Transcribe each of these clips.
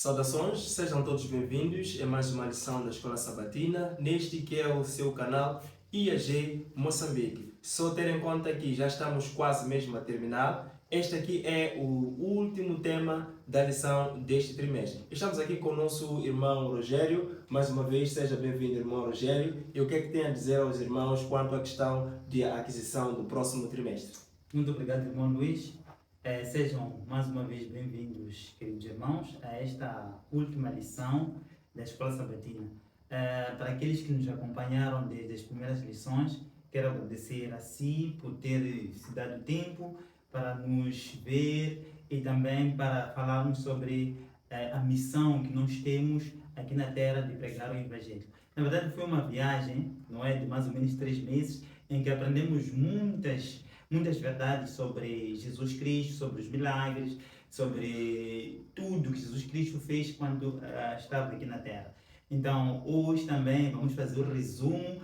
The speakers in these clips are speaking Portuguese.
Saudações, sejam todos bem-vindos a mais uma lição da Escola Sabatina, neste que é o seu canal IAG Moçambique. Só ter em conta que já estamos quase mesmo a terminar. Este aqui é o último tema da lição deste trimestre. Estamos aqui com o nosso irmão Rogério. Mais uma vez, seja bem-vindo, irmão Rogério. E o que é que tem a dizer aos irmãos quanto à questão de aquisição do próximo trimestre? Muito obrigado, irmão Luís. Sejam mais uma vez bem-vindos, queridos irmãos, a esta última lição da Escola Sabatina. Para aqueles que nos acompanharam desde as primeiras lições, quero agradecer a si por ter se dado tempo para nos ver e também para falarmos sobre a missão que nós temos aqui na Terra de pregar o Evangelho. Na verdade, foi uma viagem, não é, de mais ou menos 3 meses, em que aprendemos muitas verdades sobre Jesus Cristo, sobre os milagres, sobre tudo que Jesus Cristo fez quando estava aqui na Terra. Então, hoje também vamos fazer o resumo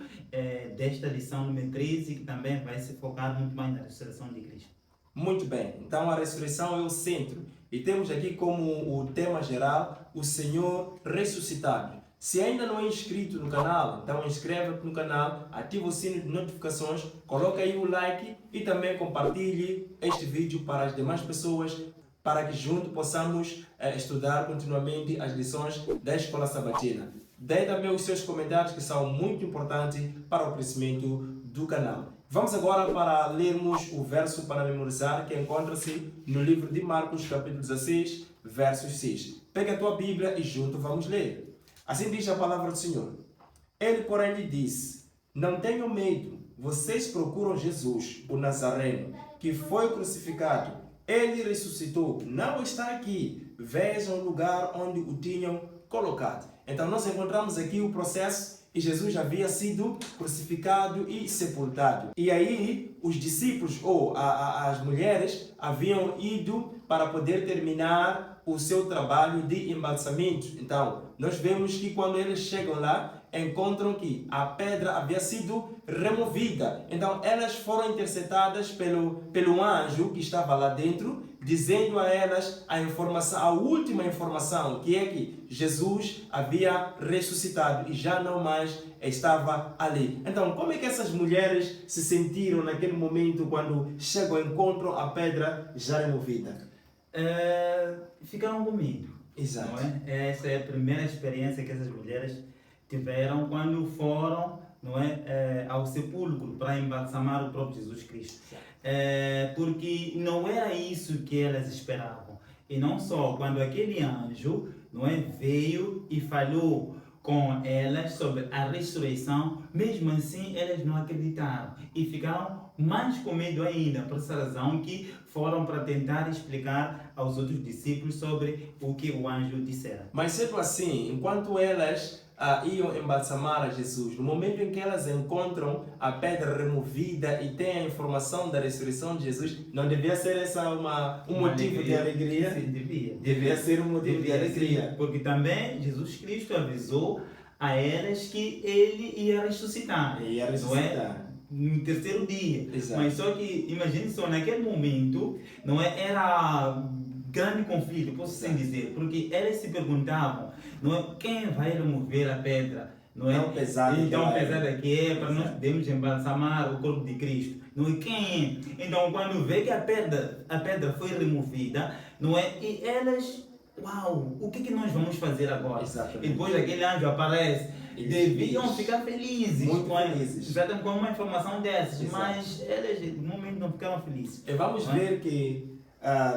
desta lição número 13, que também vai se focar muito mais na ressurreição de Cristo. Muito bem, então a ressurreição é o centro e temos aqui como o tema geral o Senhor ressuscitado. Se ainda não é inscrito no canal, então inscreva-te no canal, ativa o sino de notificações, coloca aí o like e também compartilhe este vídeo para as demais pessoas, para que juntos possamos estudar continuamente as lições da Escola Sabatina. Dê também os seus comentários, que são muito importantes para o crescimento do canal. Vamos agora para lermos o verso para memorizar, que encontra-se no livro de Marcos, capítulo 16, versos 6. Pega a tua Bíblia e junto vamos ler. Assim diz a palavra do Senhor. Ele, porém, lhe disse: não tenham medo, vocês procuram Jesus, o Nazareno, que foi crucificado. Ele ressuscitou, não está aqui. Vejam o lugar onde o tinham colocado. Então nós encontramos aqui o processo e Jesus havia sido crucificado e sepultado. E aí os discípulos ou as mulheres haviam ido para poder terminar o seu trabalho de embalsamento. Então nós vemos que quando eles chegam lá, encontram que a pedra havia sido removida. Então elas foram interceptadas pelo anjo que estava lá dentro, dizendo a elas a última informação, que é que Jesus havia ressuscitado e já não mais estava ali. Então, como é que essas mulheres se sentiram naquele momento quando chegam e encontram a pedra já removida? Ficaram com medo. Exato. Não é? Essa é a primeira experiência que essas mulheres tiveram quando foram, não é, ao sepulcro para embalsamar o próprio Jesus Cristo. Porque não era isso que elas esperavam. E não só, quando aquele anjo, não é, veio e falou com elas sobre a ressurreição, mesmo assim elas não acreditaram e ficaram mais com medo ainda, por essa razão que foram para tentar explicar aos outros discípulos sobre o que o anjo dissera. Mas sendo assim, enquanto elas iam embalsamar a Jesus, no momento em que elas encontram a pedra removida e têm a informação da ressurreição de Jesus, não devia ser essa um motivo de alegria? Sim, devia. Devia ser um motivo de alegria. Sim, porque também Jesus Cristo avisou a elas que ele ia ressuscitar. Ia ressuscitar. Não é? No terceiro dia. Exato. Mas só que, imagine só, naquele momento, não é, era grande conflito, posso assim dizer, porque eles se perguntavam, não é, quem vai remover a pedra? Não é? Tão pesada que é, para nós podermos embalsamar o corpo de Cristo. Não é? Quem é? Então, quando vê que a pedra foi removida, não é? E elas, uau, o que nós vamos fazer agora? Exatamente. E depois aquele anjo aparece. Deviam ficar felizes. Muito felizes. Exatamente, com uma informação dessas, Exato. Mas elas no momento não ficaram felizes. E vamos ver que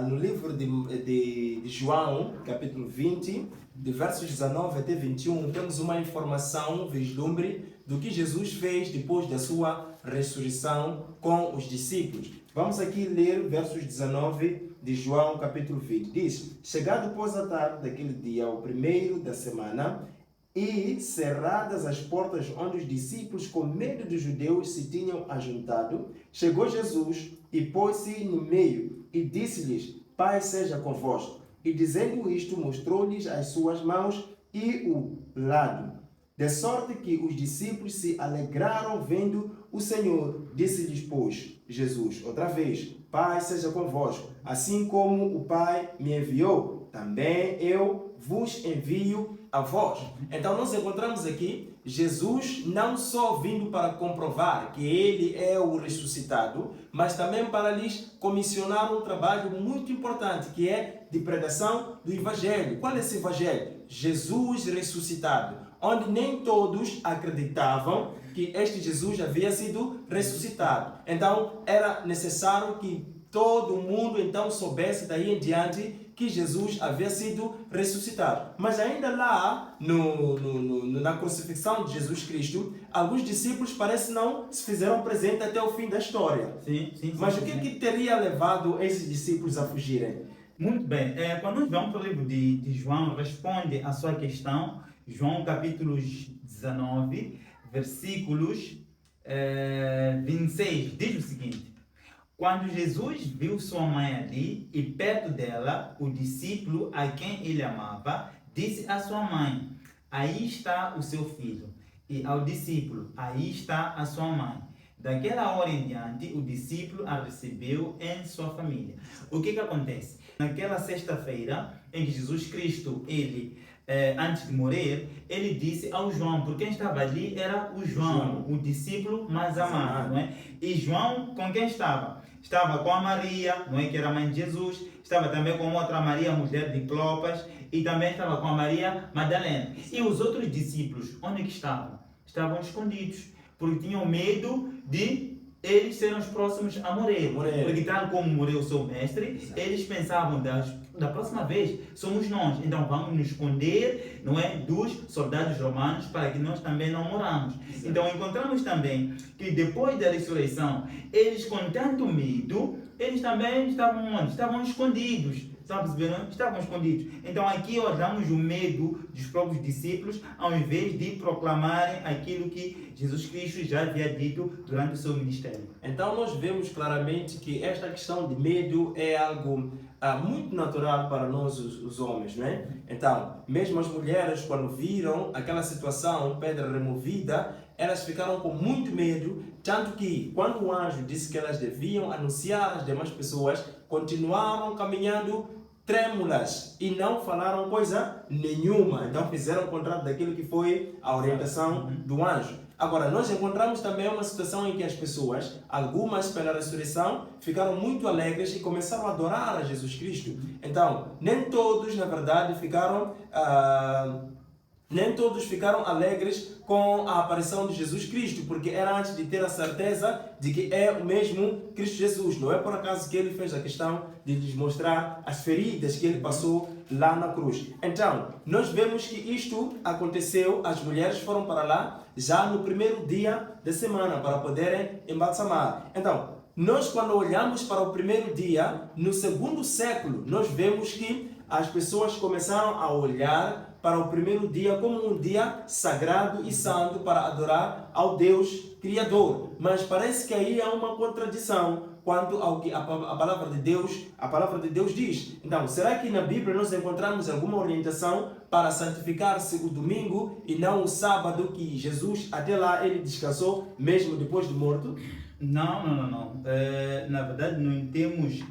no livro de João, capítulo 20, de versos 19 até 21, temos uma informação, um vislumbre do que Jesus fez depois da sua ressurreição com os discípulos. Vamos aqui ler versos 19 de João, capítulo 20. Diz: chegado depois da tarde daquele dia, o primeiro da semana, e cerradas as portas onde os discípulos, com medo dos judeus, se tinham ajuntado, chegou Jesus e pôs-se no meio e disse-lhes: Paz seja convosco. E dizendo isto, mostrou-lhes as suas mãos e o lado. De sorte que os discípulos se alegraram vendo o Senhor. Disse-lhes, pois, Jesus, outra vez: Paz seja convosco. Assim como o Pai me enviou, também eu vos envio a vós. Então nós encontramos aqui Jesus não só vindo para comprovar que ele é o ressuscitado, mas também para lhes comissionar um trabalho muito importante, que é de pregação do Evangelho. Qual é esse Evangelho? Jesus ressuscitado, onde nem todos acreditavam que este Jesus havia sido ressuscitado. Então era necessário que todo mundo então soubesse daí em diante que Jesus havia sido ressuscitado. Mas ainda lá, na crucifixão de Jesus Cristo, alguns discípulos parece não se fizeram presente até o fim da história. Sim, Mas o que teria levado esses discípulos a fugirem? Muito bem. Quando nós vamos para o livro de João, responde a sua questão, João capítulo 19, versículos 26, diz o seguinte: quando Jesus viu sua mãe ali e perto dela, o discípulo a quem ele amava, disse à sua mãe: aí está o seu filho. E ao discípulo: aí está a sua mãe. Daquela hora em diante, o discípulo a recebeu em sua família. O que acontece? Naquela sexta-feira, em que Jesus Cristo, antes de morrer, ele disse ao João, porque quem estava ali era o João, o discípulo mais amado, não é? E João com quem estava? Estava com a Maria, não é, que era a mãe de Jesus, estava também com outra Maria, mulher de Clopas, e também estava com a Maria Madalena. E os outros discípulos, onde que estavam? Estavam escondidos, porque tinham medo de eles serem os próximos a morrer. Porque tal como morreu o seu mestre, eles pensavam, da próxima vez somos nós, então vamos nos esconder, não é, dos soldados romanos para que nós também não moramos. Então encontramos também que depois da ressurreição, eles com tanto medo, eles também estavam onde? Estavam escondidos. Estavam escondidos. Então aqui olhamos o medo dos próprios discípulos, ao invés de proclamarem aquilo que Jesus Cristo já havia dito durante o seu ministério. Então nós vemos claramente que esta questão de medo é algo muito natural para nós os homens, não é? Então, mesmo as mulheres, quando viram aquela situação, pedra removida, elas ficaram com muito medo, tanto que quando o anjo disse que elas deviam anunciar às demais pessoas, continuaram caminhando trêmulas e não falaram coisa nenhuma. Então fizeram o contrário daquilo que foi a orientação do anjo. Agora, nós encontramos também uma situação em que as pessoas, algumas pela ressurreição, ficaram muito alegres e começaram a adorar a Jesus Cristo. Então, nem todos, na verdade, ficaram alegres com a aparição de Jesus Cristo, porque era antes de ter a certeza de que é o mesmo Cristo Jesus. Não é por acaso que ele fez a questão de lhes mostrar as feridas que ele passou lá na cruz. Então, nós vemos que isto aconteceu, as mulheres foram para lá já no primeiro dia da semana para poderem embalsamar. Então, nós quando olhamos para o primeiro dia, no segundo século, nós vemos que as pessoas começaram a olhar para o primeiro dia como um dia sagrado e santo para adorar ao Deus Criador. Mas parece que aí há uma contradição quanto ao que a palavra de Deus diz. Então, será que na Bíblia nós encontramos alguma orientação para santificar-se o domingo e não o sábado, que Jesus até lá ele descansou mesmo depois de morto? Não. Na verdade, não temos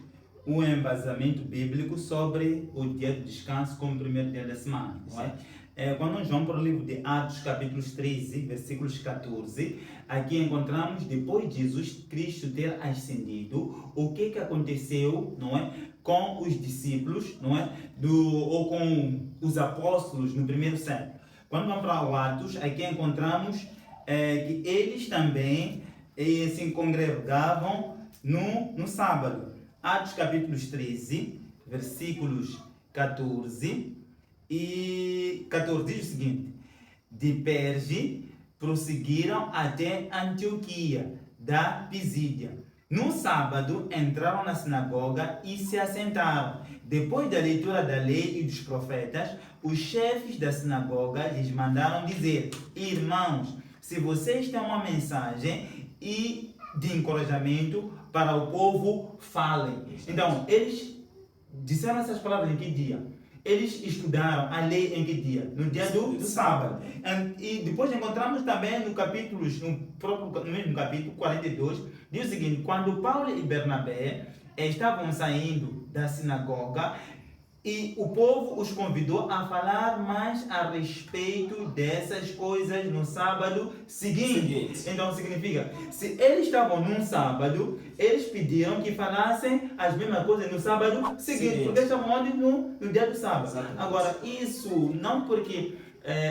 um embasamento bíblico sobre o dia de descanso como o primeiro dia da semana. Não é? Quando nós vamos para o livro de Atos, capítulos 13, versículos 14, aqui encontramos, depois de Jesus Cristo ter ascendido, o que aconteceu, não é, com os discípulos, não é, ou com os apóstolos no primeiro século. Quando vamos para o Atos, aqui encontramos que eles também se congregavam no sábado. Atos capítulos 13, versículos 14 e 14 diz o seguinte: de Perge prosseguiram até Antioquia da Pisídia. No sábado entraram na sinagoga e se assentaram. Depois da leitura da lei e dos profetas, os chefes da sinagoga lhes mandaram dizer: irmãos, se vocês têm uma mensagem e de encorajamento para o povo, falem. Então, eles disseram essas palavras em que dia? Eles estudaram a lei em que dia? No dia do sábado. E depois encontramos também no mesmo capítulo 42, diz o seguinte: quando Paulo e Bernabé estavam saindo da sinagoga, E o povo os convidou a falar mais a respeito dessas coisas no sábado seguinte. Então significa, se eles estavam num sábado, eles pediram que falassem as mesmas coisas no sábado seguinte. Porque eles estavam onde? No dia do sábado. Exatamente. Agora, isso não porque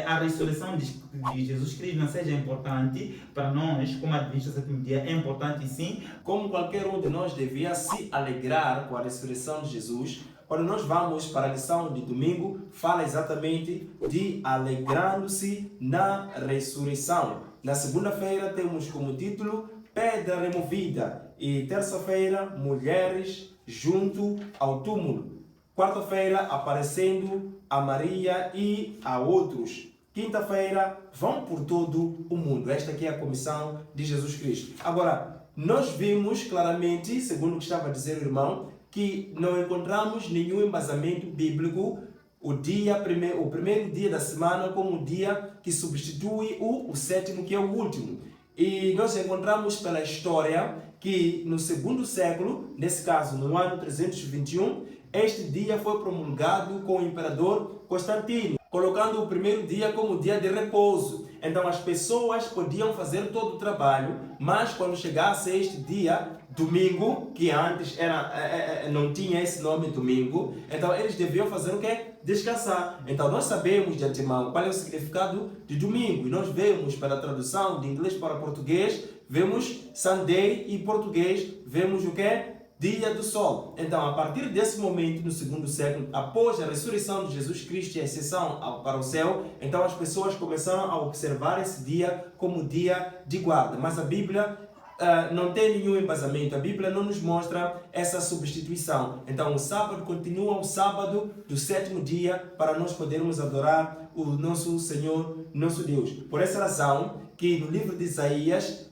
a ressurreição de Jesus Cristo não seja importante para nós, como adventistas do sétimo dia, é importante sim. Como qualquer um de nós devia se alegrar com a ressurreição de Jesus, quando nós vamos para a lição de domingo, fala exatamente de alegrando-se na ressurreição. Na segunda-feira temos como título Pedra Removida e terça-feira Mulheres junto ao túmulo. Quarta-feira aparecendo a Maria e a outros. Quinta-feira vão por todo o mundo. Esta aqui é a comissão de Jesus Cristo. Agora, nós vimos claramente, segundo o que estava a dizer o irmão, que não encontramos nenhum embasamento bíblico o primeiro dia da semana como o dia que substitui o sétimo, que é o último. E nós encontramos pela história que no segundo século, nesse caso no ano 321, este dia foi promulgado com o imperador Constantino, colocando o primeiro dia como dia de repouso. Então as pessoas podiam fazer todo o trabalho, mas quando chegasse este dia, domingo, que antes não tinha esse nome domingo, então eles deviam fazer o quê? Descansar. Então nós sabemos de antemão qual é o significado de domingo. E nós vemos pela tradução de inglês para português, vemos Sunday e português, vemos o quê? Dia do Sol. Então, a partir desse momento, no segundo século, após a ressurreição de Jesus Cristo e a ascensão para o céu, então as pessoas começaram a observar esse dia como dia de guarda. Mas a Bíblia não tem nenhum embasamento. A Bíblia não nos mostra essa substituição. Então, o sábado continua o sábado do sétimo dia para nós podermos adorar o nosso Senhor, nosso Deus. Por essa razão, que no livro de Isaías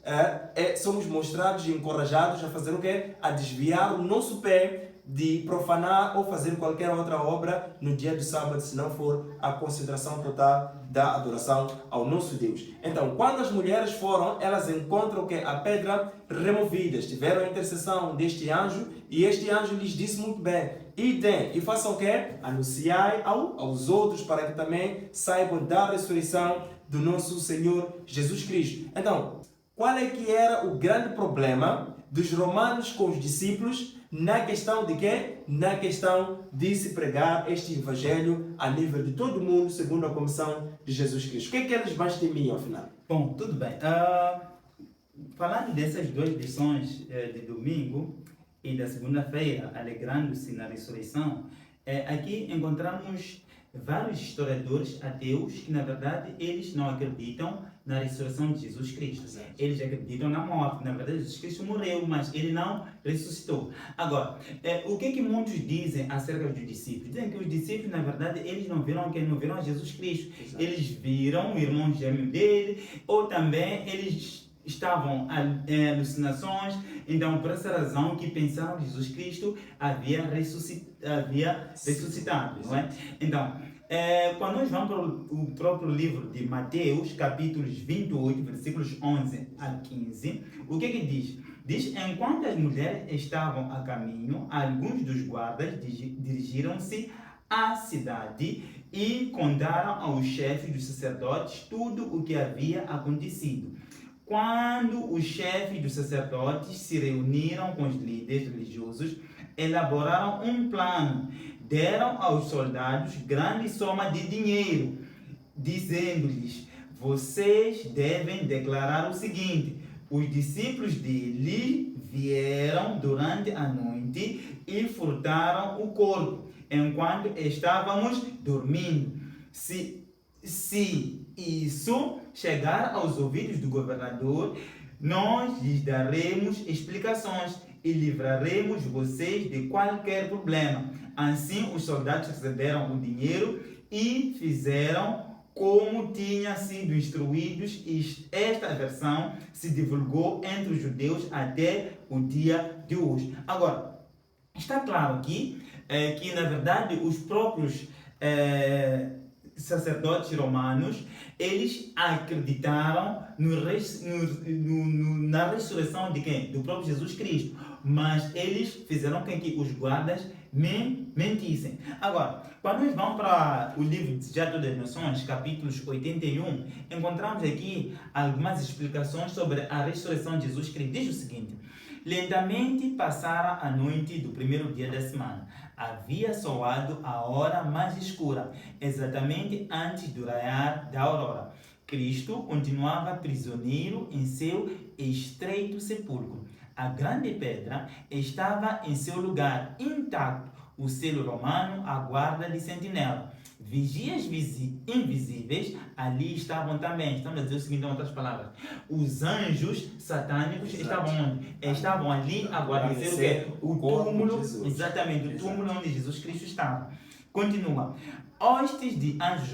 somos mostrados e encorajados a fazer o quê? A desviar o nosso pé de profanar ou fazer qualquer outra obra no dia do sábado, se não for a concentração total da adoração ao nosso Deus. Então, quando as mulheres foram, elas encontram que a pedra removida, tiveram a intercessão deste anjo, e este anjo lhes disse muito bem: idem e façam o quê? Anunciai aos outros para que também saibam da ressurreição do nosso Senhor Jesus Cristo. Então, qual é que era o grande problema dos romanos com os discípulos na questão de quê? Na questão de se pregar este evangelho a nível de todo mundo, segundo a comissão de Jesus Cristo. O que é que eles mais temiam, afinal? Bom, tudo bem. Falando dessas duas lições de domingo e da segunda-feira, alegrando-se na ressurreição, aqui encontramos vários historiadores ateus que, na verdade, eles não acreditam na ressurreição de Jesus Cristo. Exato. Eles acreditam na morte. Na verdade, Jesus Cristo morreu, mas ele não ressuscitou. Agora, o que muitos dizem acerca dos discípulos? Dizem que os discípulos, na verdade, eles não viram a Jesus Cristo. Exato. Eles viram o irmão gêmeo dele, ou também eles estavam em alucinações. Então, por essa razão que pensaram que Jesus Cristo havia ressuscitado, não é? Então, quando nós vamos para o próprio livro de Mateus, capítulos 28, versículos 11 a 15, o que diz? Diz: enquanto as mulheres estavam a caminho, alguns dos guardas dirigiram-se à cidade e contaram aos chefes dos sacerdotes tudo o que havia acontecido. Quando os chefes dos sacerdotes se reuniram com os líderes religiosos, elaboraram um plano. Deram aos soldados grande soma de dinheiro, dizendo-lhes: vocês devem declarar o seguinte: os discípulos dele vieram durante a noite e furtaram o corpo, enquanto estávamos dormindo. Se isso chegar aos ouvidos do governador, nós lhes daremos explicações e livraremos vocês de qualquer problema. Assim, os soldados receberam o dinheiro e fizeram como tinha sido instruídos, e esta versão se divulgou entre os judeus até o dia de hoje. Agora, está claro aqui que, na verdade, os próprios sacerdotes romanos, eles acreditaram na ressurreição de quem? Do próprio Jesus Cristo. Mas eles fizeram com que os guardas mentissem. Agora, quando nós vamos para o livro de Teatro das Nações, capítulos 81, encontramos aqui algumas explicações sobre a ressurreição de Jesus Cristo. Diz o seguinte: lentamente passara a noite do primeiro dia da semana. Havia soado a hora mais escura, exatamente antes do raiar da aurora. Cristo continuava prisioneiro em seu estreito sepulcro. A grande pedra estava em seu lugar intacto. O selo romano, a guarda de sentinela. Vigias invisíveis ali estavam também. Estamos a dizer o seguinte, em outras palavras: os anjos satânicos estavam onde? Estavam ali a guarnecer o quê? O túmulo, exatamente, o túmulo onde Jesus Cristo estava. Continua. Hostes de anjos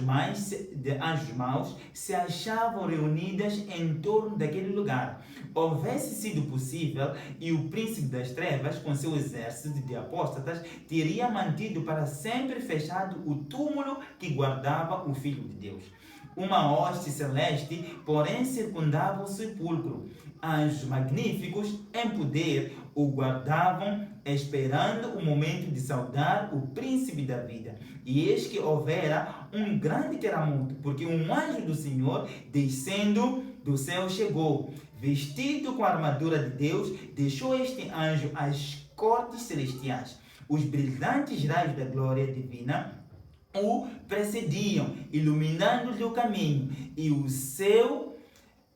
maus se achavam reunidas em torno daquele lugar. Houvesse sido possível, e o príncipe das trevas, com seu exército de apóstatas, teria mantido para sempre fechado o túmulo que guardava o Filho de Deus. Uma hoste celeste, porém, circundava o sepulcro. Anjos magníficos, em poder, o guardavam, esperando o momento de saudar o príncipe da vida. E eis que houvera um grande terremoto, porque um anjo do Senhor, descendo do céu, chegou. Vestido com a armadura de Deus, deixou este anjo as cortes celestiais. Os brilhantes raios da glória divina o precediam, iluminando-lhe o caminho, e o seu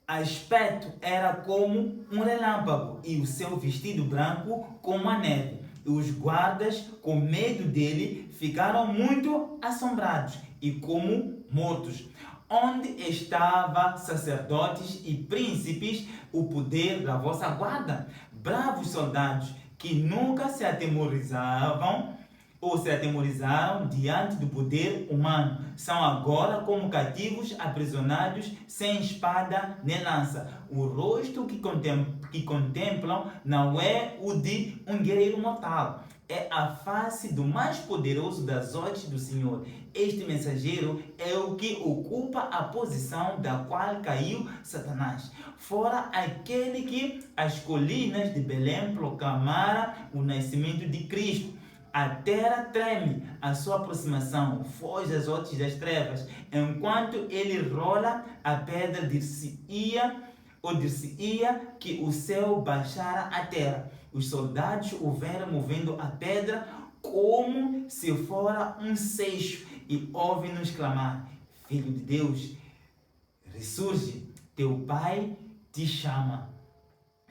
aspecto era como um relâmpago, e o seu vestido branco como a neve. E os guardas, com medo dele, ficaram muito assombrados e como mortos. Onde estavam sacerdotes e príncipes, o poder da vossa guarda? Bravos soldados que nunca se atemorizavam ou se atemorizaram diante do poder humano, são agora como cativos aprisionados sem espada nem lança. O rosto que contemplam não é o de um guerreiro mortal, é a face do mais poderoso das hostes do Senhor. Este mensageiro é o que ocupa a posição da qual caiu Satanás. Fora aquele que as colinas de Belém proclamara o nascimento de Cristo. A terra treme à sua aproximação, foge às hostes das trevas, enquanto ele rola a pedra, dir-se-ia que o céu baixara à terra. Os soldados o viram movendo a pedra como se fora um seixo e ouvem-nos clamar: Filho de Deus, ressurge, teu Pai te chama.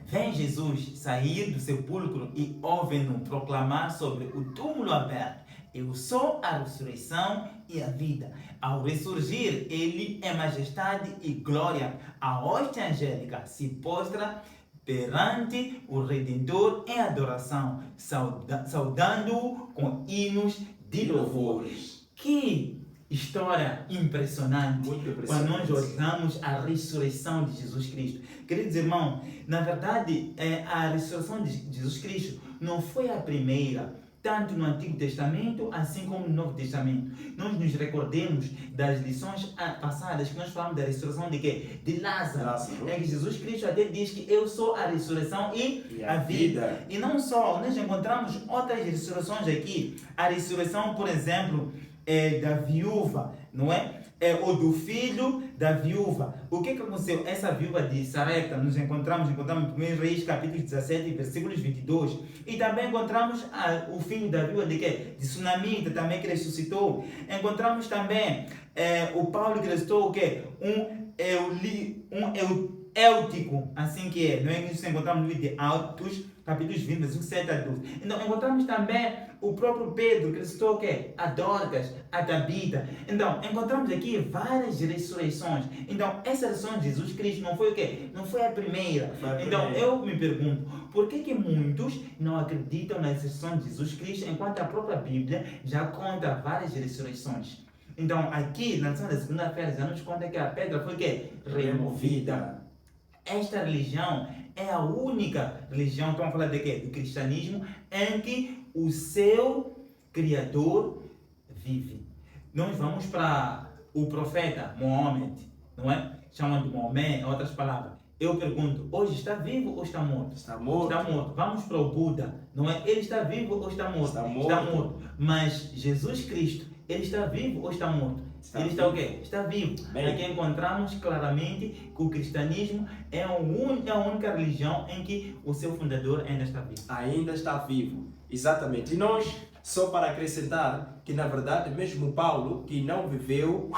Vem Jesus sair do sepulcro e ouvem-no proclamar sobre o túmulo aberto: eu sou a ressurreição e a vida. Ao ressurgir, ele é majestade e glória. A hoste angélica se postra perante o Redentor em adoração, saudando-o com hinos de louvores. Que história impressionante, quando nós olhamos a ressurreição de Jesus Cristo. Queridos irmãos, na verdade, a ressurreição de Jesus Cristo não foi a primeira, tanto no Antigo Testamento, assim como no Novo Testamento. Nós nos recordemos das lições passadas, que nós falamos da ressurreição de quê? De Lázaro. É que Jesus Cristo até diz que eu sou a ressurreição e a vida. E não só, nós encontramos outras ressurreições aqui. A ressurreição, por exemplo, da viúva, não é? Ou do filho da viúva. O que aconteceu? Essa viúva de Sarepta, nós encontramos em 1 Reis, capítulo 17, versículos 22. E também encontramos o filho da viúva de quê? De Sunamita, também, que ressuscitou. Encontramos também o Paulo que ressuscitou o quê? Eutico, assim que é. Nós encontramos no livro de Atos, capítulos 20, versículos 7 a 12. Então, encontramos também o próprio Pedro, que ressuscitou o quê? A Dorcas, a Tabita. Então, encontramos aqui várias ressurreições. Então, essa ressurreição de Jesus Cristo não foi o quê? Não foi a primeira. Então, eu me pergunto, por que muitos não acreditam na ressurreição de Jesus Cristo, enquanto a própria Bíblia já conta várias ressurreições? Então, aqui, na lição da segunda-feira, já nos conta que a pedra foi o quê? Removida. Esta religião é a única religião, estamos falando de quê? Do cristianismo, em que o seu Criador vive. Nós vamos para o profeta Mohammed, não é? Chamam de Maomé, em outras palavras. Eu pergunto, hoje está vivo ou está morto? Está morto. Está morto. Vamos para o Buda, não é? Ele está vivo ou está morto? Está morto. Está morto. Mas Jesus Cristo, ele está vivo ou está morto? Ele está o quê? Está vivo. Bem. Aqui encontramos claramente que o cristianismo é a única religião em que o seu fundador ainda está vivo. Ainda está vivo. Exatamente. E nós, só para acrescentar, que na verdade mesmo Paulo, que não viveu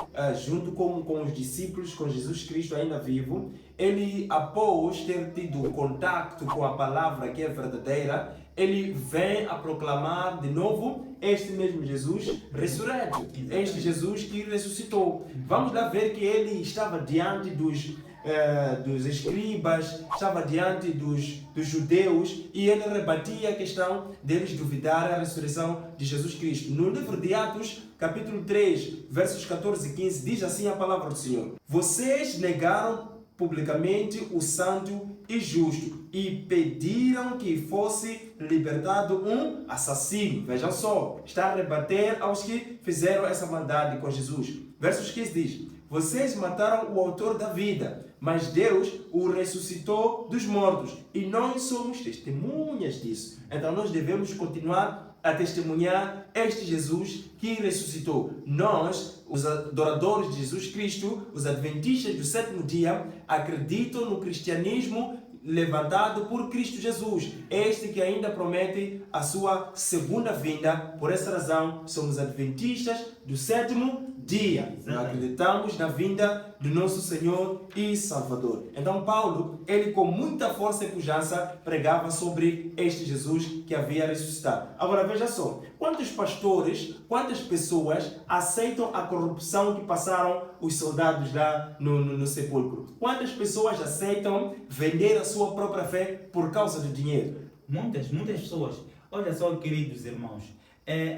junto com os discípulos, com Jesus Cristo ainda vivo, ele, após ter tido contato com a palavra que é verdadeira, ele vem a proclamar de novo este mesmo Jesus ressurreto, este Jesus que ressuscitou. Vamos lá ver que ele estava diante dos escribas, estava diante dos judeus, e ele rebatia a questão deles duvidar a ressurreição de Jesus Cristo. No livro de Atos, capítulo 3, versos 14 e 15, diz assim a palavra do Senhor: vocês negaram publicamente o santo e justo e pediram que fosse libertado um assassino. Vejam só, está a rebater aos que fizeram essa maldade com Jesus. Versos 15 diz: vocês mataram o autor da vida, mas Deus o ressuscitou dos mortos, e nós somos testemunhas disso. Então nós devemos continuar a testemunhar este Jesus que ressuscitou. Nós, os adoradores de Jesus Cristo, os adventistas do sétimo dia, acreditam no cristianismo levantado por Cristo Jesus, este que ainda promete a sua segunda vinda. Por essa razão, somos adventistas do sétimo dia. Nós acreditamos na vinda do nosso Senhor e Salvador. Então Paulo, ele com muita força e pujança pregava sobre este Jesus que havia ressuscitado. Agora veja só, quantos pastores, quantas pessoas aceitam a corrupção que passaram os soldados lá no sepulcro? Quantas pessoas aceitam vender a sua própria fé por causa do dinheiro? Muitas pessoas. Olha só, queridos irmãos,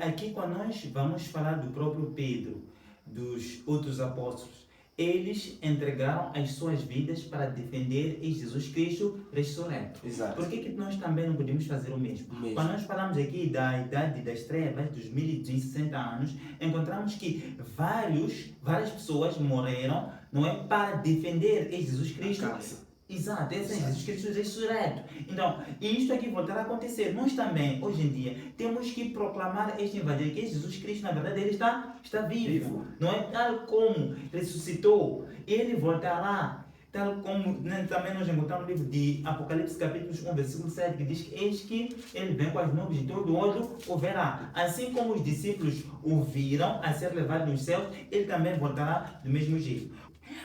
aqui quando nós vamos falar do próprio Pedro, dos outros apóstolos, eles entregaram as suas vidas para defender Jesus Cristo ressurreto. Exato. Por que nós também não podemos fazer o mesmo? Quando nós falamos aqui da idade das trevas, dos 1260 anos, encontramos que várias pessoas morreram, não é, para defender Jesus Cristo. Exato, esse é Jesus Cristo ressurreto. Então, isto aqui voltará a acontecer. Nós também, hoje em dia, temos que proclamar este evangelho, que Jesus Cristo, na verdade, ele está vivo. Não é? Tal como ressuscitou, ele voltará. Tal como também nós encontramos no livro de Apocalipse, capítulo 1, versículo 7, que diz que eis que ele vem com as nuvens de todo olho o verá. Assim como os discípulos o viram a ser levado nos céus, ele também voltará do mesmo jeito.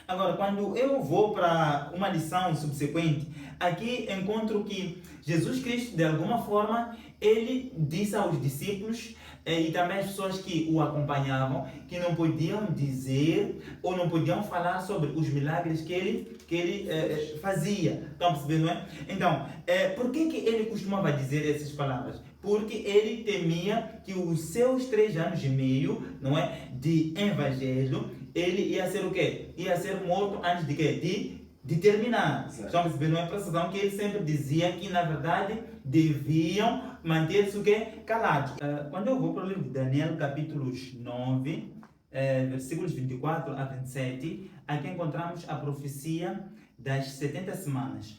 Agora, quando eu vou para uma lição subsequente, aqui encontro que Jesus Cristo, de alguma forma, ele disse aos discípulos e também às pessoas que o acompanhavam, que não podiam dizer ou não podiam falar sobre os milagres que ele fazia. Estão percebendo, não é? Então, por que ele costumava dizer essas palavras? Porque ele temia que os seus 3 anos e meio, não é, de evangelho, ele ia ser o quê? Ia ser morto antes de quê? De terminar. Estão percebendo? Não é por essa razão que ele sempre dizia que, na verdade, deviam manter-se o quê? Calados. Quando eu vou para o livro de Daniel, capítulos 9, versículos 24 a 27, aqui encontramos a profecia das 70 semanas.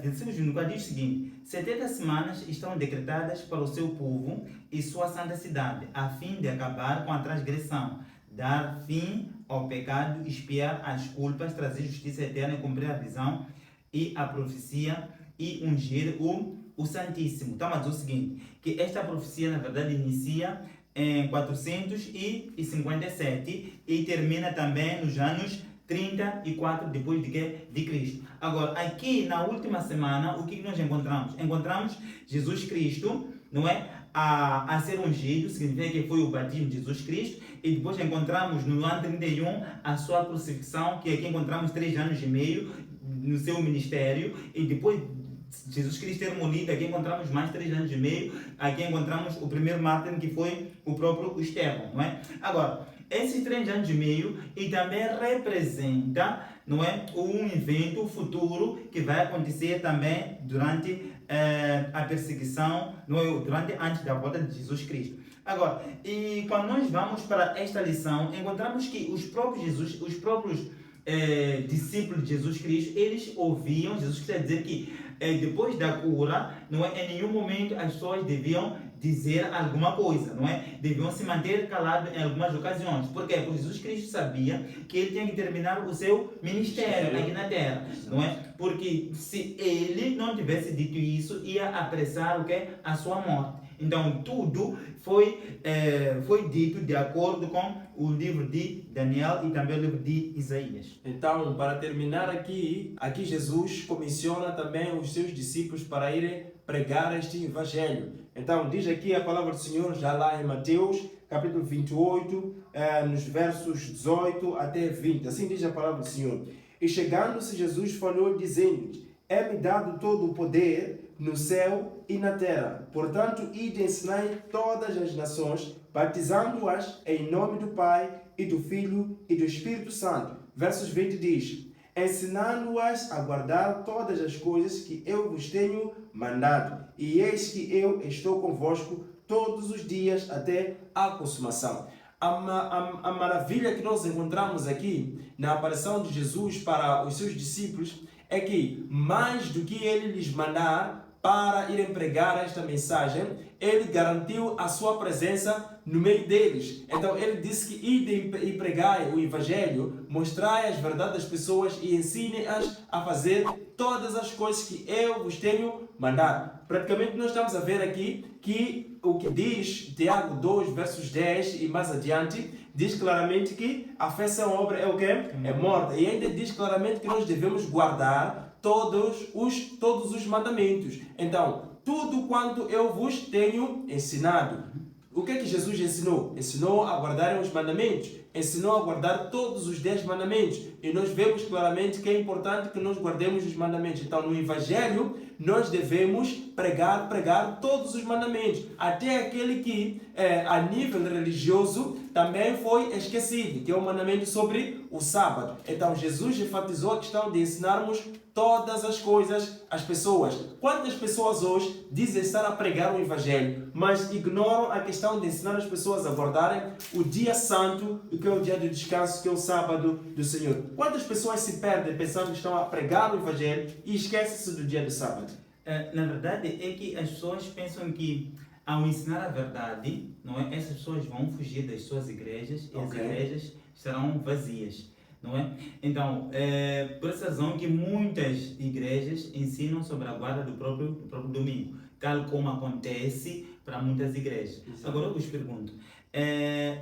Versículos 24 diz o seguinte: 70 semanas estão decretadas para o seu povo e sua santa cidade, a fim de acabar com a transgressão, dar fim ao pecado, expiar as culpas, trazer justiça eterna e cumprir a visão e a profecia e ungir o Santíssimo. Então, mas o seguinte, que esta profecia, na verdade, inicia em 457 e termina também nos anos 34 depois de Cristo. Agora, aqui na última semana, o que nós encontramos? Encontramos Jesus Cristo, não é? A ser ungido, significa que foi o batismo de Jesus Cristo, e depois encontramos no ano 31 a sua crucifixão, que aqui encontramos 3 anos e meio no seu ministério, e depois Jesus Cristo ter morrido, aqui encontramos mais 3 anos e meio, aqui encontramos o primeiro mártir, que foi o próprio Estevão, não é? Agora, esses 3 anos e meio e também representa, não é, um evento futuro que vai acontecer também durante a perseguição, não é, antes da volta de Jesus Cristo. Agora, e quando nós vamos para esta lição, encontramos que os próprios discípulos de Jesus Cristo, eles ouviam Jesus Cristo dizer que depois da cura, não é, em nenhum momento as pessoas deviam dizer alguma coisa, não é? Deviam se manter calados em algumas ocasiões. Por quê? Porque Jesus Cristo sabia que ele tinha que terminar o seu ministério aqui na terra, não é? Porque se ele não tivesse dito isso, ia apressar o quê? A sua morte. Então tudo foi dito de acordo com o livro de Daniel e também o livro de Isaías. Então, para terminar aqui Jesus comissiona também os seus discípulos para irem pregar este evangelho. Então, diz aqui a palavra do Senhor, já lá em Mateus, capítulo 28, nos versos 18 até 20. Assim diz a palavra do Senhor. E chegando-se, Jesus falou, dizendo-lhes: é-me dado todo o poder no céu e na terra. Portanto, ide e ensinai todas as nações, batizando-as em nome do Pai, e do Filho, e do Espírito Santo. Versos 20 diz: ensinando-as a guardar todas as coisas que eu vos tenho mandado. E eis que eu estou convosco todos os dias até a consumação. A maravilha que nós encontramos aqui na aparição de Jesus para os seus discípulos é que, mais do que ele lhes mandar para irem pregar esta mensagem, ele garantiu a sua presença no meio deles. Então ele disse que idem e pregai o evangelho, mostrai as verdades das pessoas e ensinem-as a fazer todas as coisas que eu vos tenho mandado. Praticamente nós estamos a ver aqui que o que diz Tiago 2, versos 10 e mais adiante, diz claramente que a fé sem obra é o quê? É morta. E ainda diz claramente que nós devemos guardar todos os mandamentos. Então, tudo quanto eu vos tenho ensinado. O que é que Jesus ensinou? Ensinou a guardarem os mandamentos. Ensinou a guardar todos os 10 mandamentos. E nós vemos claramente que é importante que nós guardemos os mandamentos. Então, no Evangelho, nós devemos pregar todos os mandamentos. Até aquele que, a nível religioso, também foi esquecido, que é o mandamento sobre o sábado. Então, Jesus enfatizou a questão de ensinarmos todas as coisas às pessoas. Quantas pessoas hoje dizem estar a pregar o Evangelho, mas ignoram a questão de ensinar as pessoas a guardarem o dia santo, que é o dia de descanso, que é o sábado do Senhor? Quantas pessoas se perdem pensando que estão a pregar o Evangelho e esquecem-se do dia do sábado? Na verdade, é que as pessoas pensam que ao ensinar a verdade, não é? Essas pessoas vão fugir das suas igrejas e as igrejas serão vazias. Não é? Então, por essa razão que muitas igrejas ensinam sobre a guarda do próprio domingo, tal como acontece para muitas igrejas. Exato. Agora eu vos pergunto,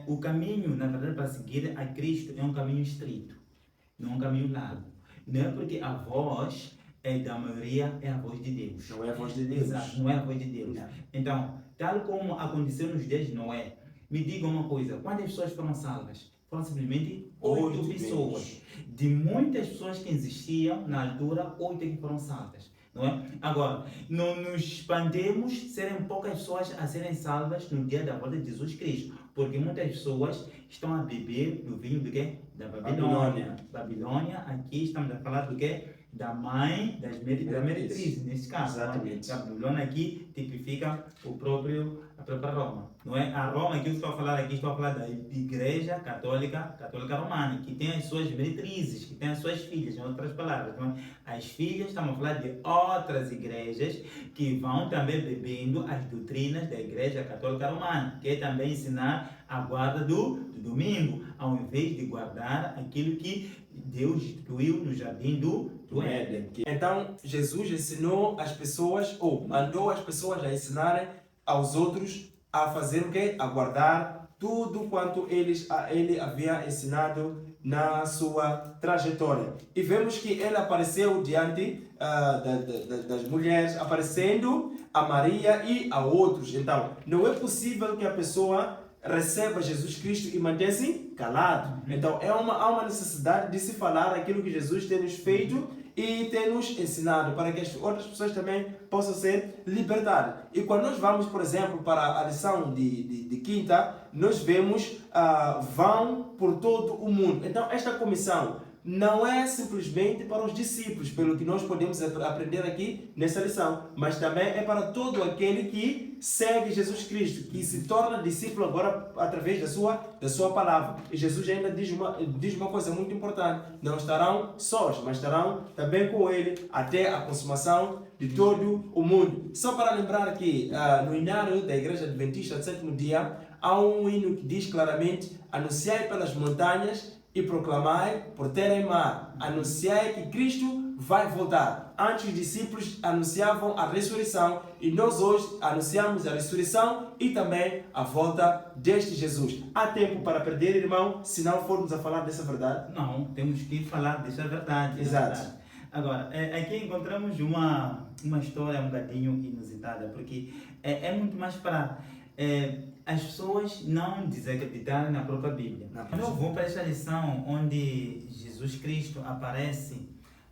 o caminho, na verdade, para seguir a Cristo é um caminho estreito, não é um caminho largo. Não é porque a voz da maioria é a voz de Deus. Não é a voz de Deus. Exato, não é a voz de Deus. Não. Então, tal como aconteceu nos dias de Noé, me diga uma coisa, quantas pessoas foram salvas? Foram simplesmente 8 pessoas. De muitas pessoas que existiam na altura, 8 que foram salvas. Não é? Agora, não nos espantemos serem poucas pessoas a serem salvas no dia da volta de Jesus Cristo. Porque muitas pessoas estão a beber do vinho do quê? Da Babilônia. Babilônia, aqui estamos a falar do quê? Da mãe da meretriz, nesse caso. Exatamente. A Babilônia aqui tipifica a própria Roma. Não é? A Roma que eu estou a falar aqui, estou a falar da Igreja Católica Romana, que tem as suas meretrizes, que tem as suas filhas, em outras palavras. Não é? As filhas, estamos a falar de outras igrejas que vão também bebendo as doutrinas da Igreja Católica Romana, que é também ensinar a guarda do domingo, ao invés de guardar aquilo que Deus instituiu no jardim do Éden. Então, Jesus ensinou as pessoas, ou mandou as pessoas a ensinarem aos outros a fazer o quê? A guardar tudo quanto ele havia ensinado na sua trajetória. E vemos que ele apareceu diante das mulheres, aparecendo a Maria e a outros. Então, não é possível que a pessoa receba Jesus Cristo e mantenha-se calado. Então, há uma necessidade de se falar aquilo que Jesus tem nos feito e tem nos ensinado, para que as outras pessoas também possam ser libertadas. E quando nós vamos, por exemplo, para a lição de quinta, nós vemos vão por todo o mundo. Então, esta comissão não é simplesmente para os discípulos, pelo que nós podemos aprender aqui nessa lição, mas também é para todo aquele que segue Jesus Cristo, que se torna discípulo agora através da sua palavra. E Jesus ainda diz uma coisa muito importante: não estarão sós, mas estarão também com Ele até a consumação de todo o mundo. Só para lembrar que no inário da Igreja Adventista do Sétimo Dia, há um hino que diz claramente: anunciai pelas montanhas e proclamai por terra e mar. Anunciai que Cristo vai voltar. Antes os discípulos anunciavam a ressurreição e nós hoje anunciamos a ressurreição e também a volta deste Jesus. Há tempo para perder, irmão, se não formos a falar dessa verdade? Não, temos que falar dessa verdade. Exato. Verdade. Agora, aqui encontramos uma história um bocadinho inusitada, porque é muito mais para as pessoas não desacreditarem na própria Bíblia. Eu vou para esta lição onde Jesus Cristo aparece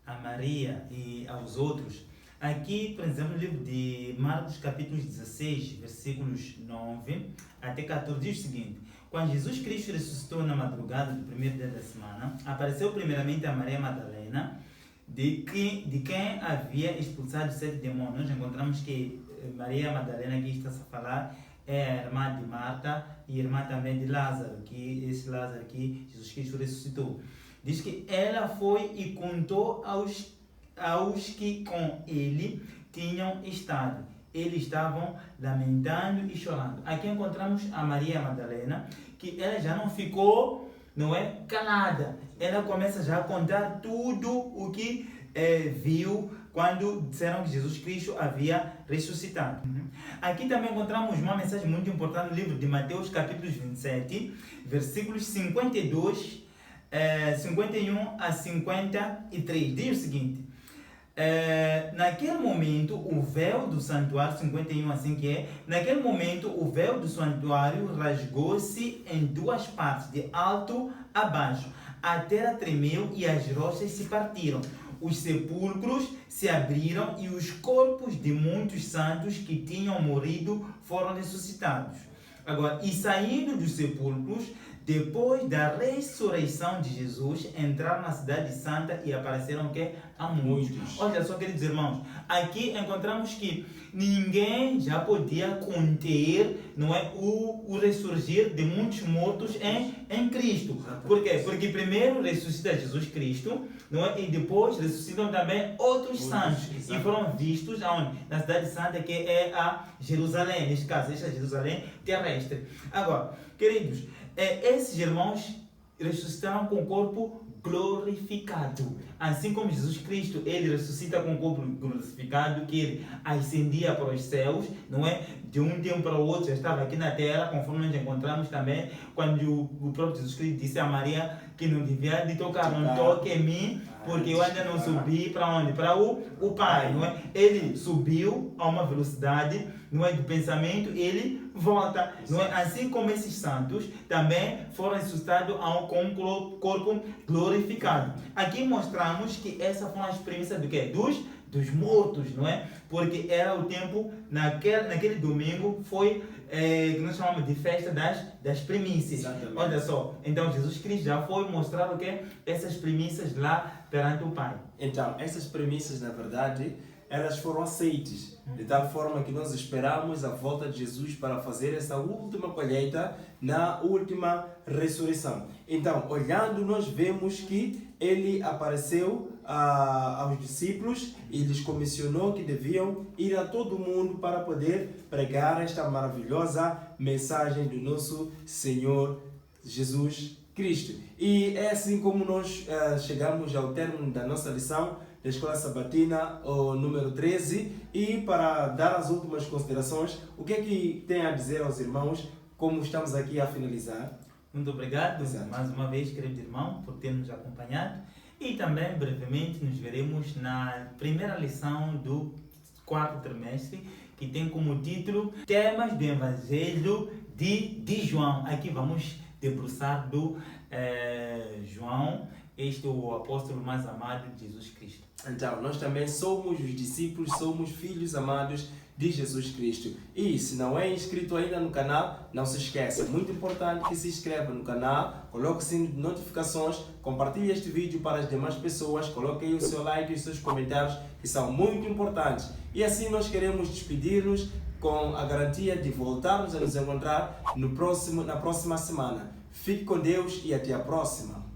a Maria e aos outros. Aqui, por exemplo, no livro de Marcos, capítulo 16, versículos 9 até 14, diz o seguinte: quando Jesus Cristo ressuscitou na madrugada do primeiro dia da semana, apareceu primeiramente a Maria Madalena, de quem havia expulsado 7 demônios. Nós encontramos que Maria Madalena, aqui está a falar, é a irmã de Marta e irmã também de Lázaro, que esse Lázaro aqui, Jesus Cristo ressuscitou. Diz que ela foi e contou aos que com ele tinham estado. Eles estavam lamentando e chorando. Aqui encontramos a Maria Madalena, que ela já não ficou, não é, calada. Ela começa já a contar tudo o que viu quando disseram que Jesus Cristo havia ressuscitado. Aqui também encontramos uma mensagem muito importante no livro de Mateus, capítulo 27, versículos 52, 51 a 53. Diz o seguinte: naquele momento o véu do santuário, 51 assim que é, naquele momento o véu do santuário rasgou-se em duas partes, de alto a baixo. A terra tremeu e as rochas se partiram. Os sepulcros se abriram e os corpos de muitos santos que tinham morrido foram ressuscitados. Agora, e saindo dos sepulcros, depois da ressurreição de Jesus, entraram na cidade santa e apareceram o quê? A muitos. Olha só, queridos irmãos, aqui encontramos que ninguém já podia conter, não é, o ressurgir de muitos mortos em Cristo. Por quê? Porque primeiro ressuscita Jesus Cristo, não é? E depois ressuscitam também outros santos. E foram vistos aonde? Na cidade santa, que é a Jerusalém, neste caso, esta Jerusalém terrestre. Agora, queridos, esses irmãos ressuscitaram com o corpo glorificado. Assim como Jesus Cristo, ele ressuscita com o corpo glorificado, que ele ascendia para os céus, não é? De um tempo para o outro já estava aqui na terra, conforme nós encontramos também, quando o próprio Jesus Cristo disse a Maria que não devia de tocar, não toque em mim, porque eu ainda não subi para onde? Para o Pai, não é? Ele subiu a uma velocidade, não é, do pensamento, ele volta, não é? Assim como esses santos também foram ressuscitados com um corpo glorificado. Aqui mostramos que essas foram as premissas do quê? Dos mortos, não é? Porque era o tempo, naquele domingo, foi que nós chamamos de festa das primícias. Exatamente. Olha só, então Jesus Cristo já foi mostrar o quê? Essas primícias lá perante o Pai. Então, essas premissas, na verdade, elas foram aceitas, de tal forma que nós esperamos a volta de Jesus para fazer essa última colheita na última ressurreição. Então, olhando, nós vemos que ele apareceu aos discípulos e lhes comissionou que deviam ir a todo mundo para poder pregar esta maravilhosa mensagem do nosso Senhor Jesus Cristo. E é assim como nós chegamos ao término da nossa lição da Escola Sabatina, o número 13, e para dar as últimas considerações, o que é que tem a dizer aos irmãos, como estamos aqui a finalizar? Muito obrigado, Exato. mais uma vez, querido irmão, por ter nos acompanhado. E também, brevemente, nos veremos na primeira lição do quarto trimestre, que tem como título Temas do Evangelho de João. Aqui vamos debruçar do João, este é o apóstolo mais amado de Jesus Cristo. Então, nós também somos os discípulos, somos filhos amados de Jesus Cristo. E se não é inscrito ainda no canal, não se esqueça, muito importante que se inscreva no canal, coloque o sino de notificações, compartilhe este vídeo para as demais pessoas, coloque aí o seu like e os seus comentários, que são muito importantes. E assim nós queremos despedir-nos com a garantia de voltarmos a nos encontrar na próxima semana. Fique com Deus e até a próxima.